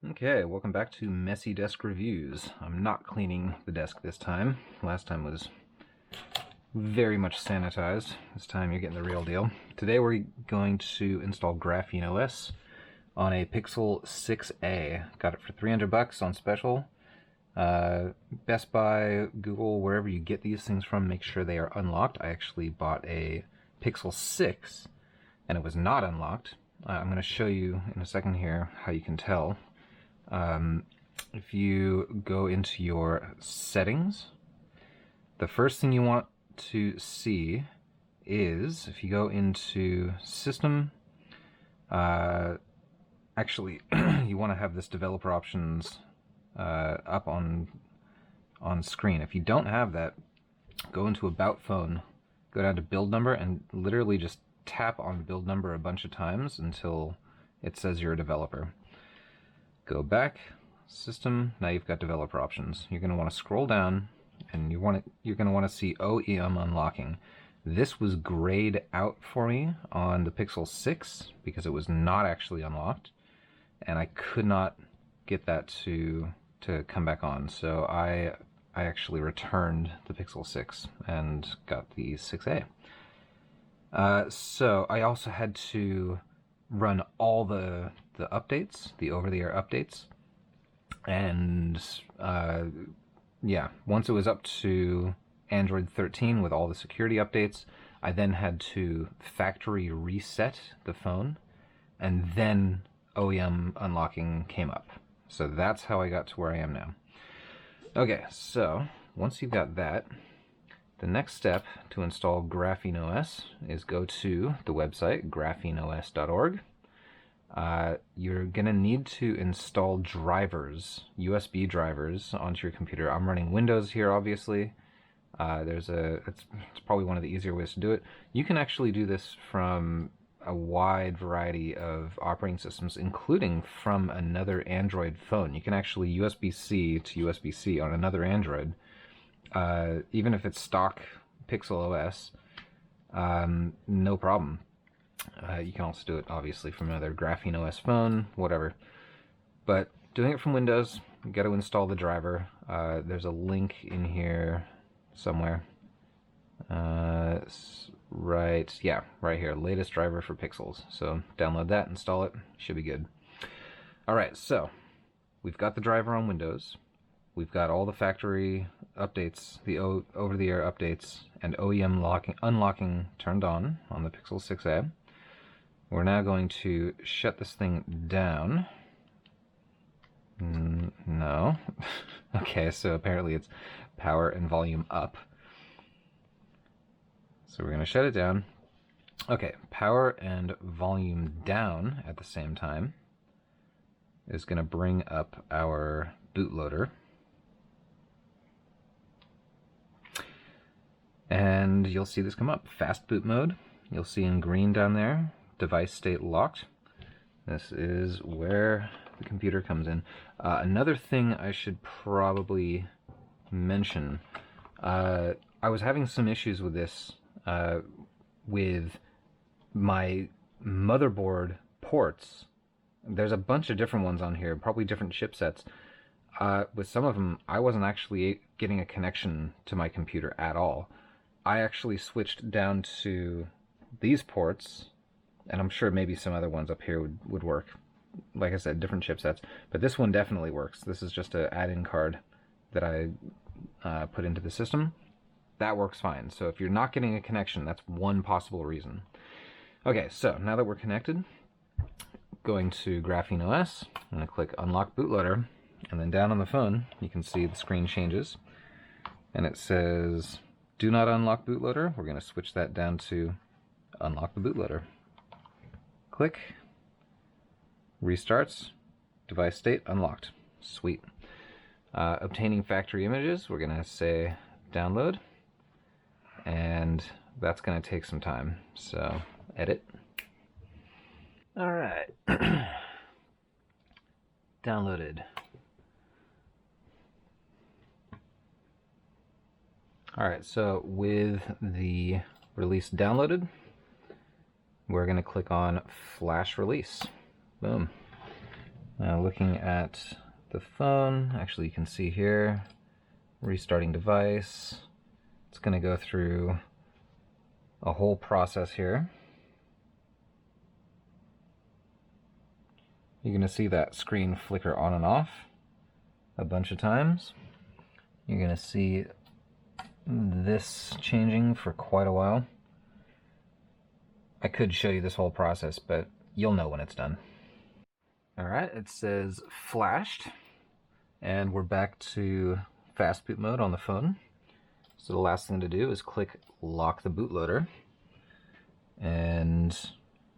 Okay, welcome back to Messy Desk Reviews. I'm not cleaning the desk this time. Last time was very much sanitized. This time you're getting the real deal. Today we're going to install GrapheneOS on a Pixel 6a. Got it for 300 bucks on special. Best Buy, Google, wherever you get these things from, make sure they are unlocked. I actually bought a Pixel 6 and it was not unlocked. I'm going to show you in a second here how you can tell. If you go into your settings, the first thing you want to see is, if you go into System, actually, you want to have this developer options up on screen. If you don't have that, go into About Phone, go down to Build Number, and literally just tap on Build Number a bunch of times until it says you're a developer. Go back, System, now you've got developer options. You're going to want to scroll down and you're going to want to see OEM unlocking. This was grayed out for me on the Pixel 6 because it was not actually unlocked and I could not get that to come back on. So I actually returned the Pixel 6 and got the 6a. So I also had to run all the updates, the over-the-air updates, and yeah, once it was up to Android 13 with all the security updates, I then had to factory reset the phone, and then OEM unlocking came up. So that's how I got to where I am now. Okay, so once you've got that, the next step to install GrapheneOS is go to the website, GrapheneOS.org. You're gonna need to install drivers, USB drivers, onto your computer. I'm running Windows here, obviously. It's probably one of the easier ways to do it. You can actually do this from a wide variety of operating systems, including from another Android phone. You can actually USB-C to USB-C on another Android, even if it's stock Pixel OS, no problem. You can also do it, obviously, from another GrapheneOS phone, whatever. But doing it from Windows, you got to install the driver. There's a link in here somewhere. Right here, latest driver for Pixels. So download that, install it, should be good. All right, so we've got the driver on Windows. We've got all the factory updates, the over-the-air updates, and OEM unlocking turned on the Pixel 6a. We're now going to shut this thing down. No. Okay, so apparently it's power and volume up. So we're going to shut it down. Okay, power and volume down at the same time is going to bring up our bootloader. And you'll see this come up. Fast boot mode. You'll see in green down there, device state locked. This is where the computer comes in. Another thing I should probably mention, I was having some issues with this, with my motherboard ports. There's a bunch of different ones on here, probably different chipsets. With some of them, I wasn't actually getting a connection to my computer at all. I actually switched down to these ports, and I'm sure maybe some other ones up here would work. Like I said, different chipsets, but this one definitely works. This is just an add-in card that I put into the system. That works fine. So if you're not getting a connection, that's one possible reason. Okay, so now that we're connected, going to GrapheneOS, I'm going to click Unlock Bootloader, and then down on the phone, you can see the screen changes, and it says, Do not unlock bootloader. We're going to switch that down to Unlock the bootloader. Click. Restarts. Device state unlocked. Sweet. Obtaining factory images, we're going to say download. And that's going to take some time. So, edit. Alright. Downloaded. Alright, so with the release downloaded, we're going to click on Flash Release. Boom. Now looking at the phone, actually you can see here, restarting device. It's going to go through a whole process here. You're going to see that screen flicker on and off a bunch of times. You're going to see this changing for quite a while. I could show you this whole process, but you'll know when it's done. Alright, it says flashed, and we're back to fast boot mode on the phone. So the last thing to do is click lock the bootloader. And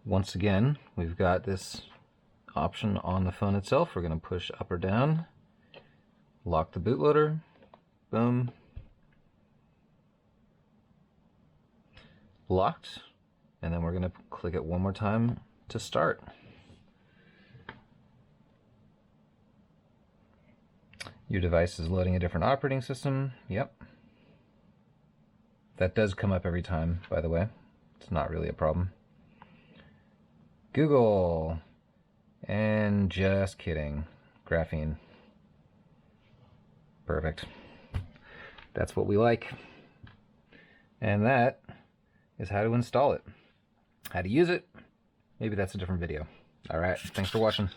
once again, we've got this option on the phone itself. We're going to push up or down, lock the bootloader, boom, locked, and then we're going to click it one more time to start. Your device is loading a different operating system. Yep. That does come up every time, by the way. It's not really a problem. Google. And just kidding. Graphene. Perfect. That's what we like. And that is how to install it. How to use it, maybe that's a different video. Alright, thanks for watching.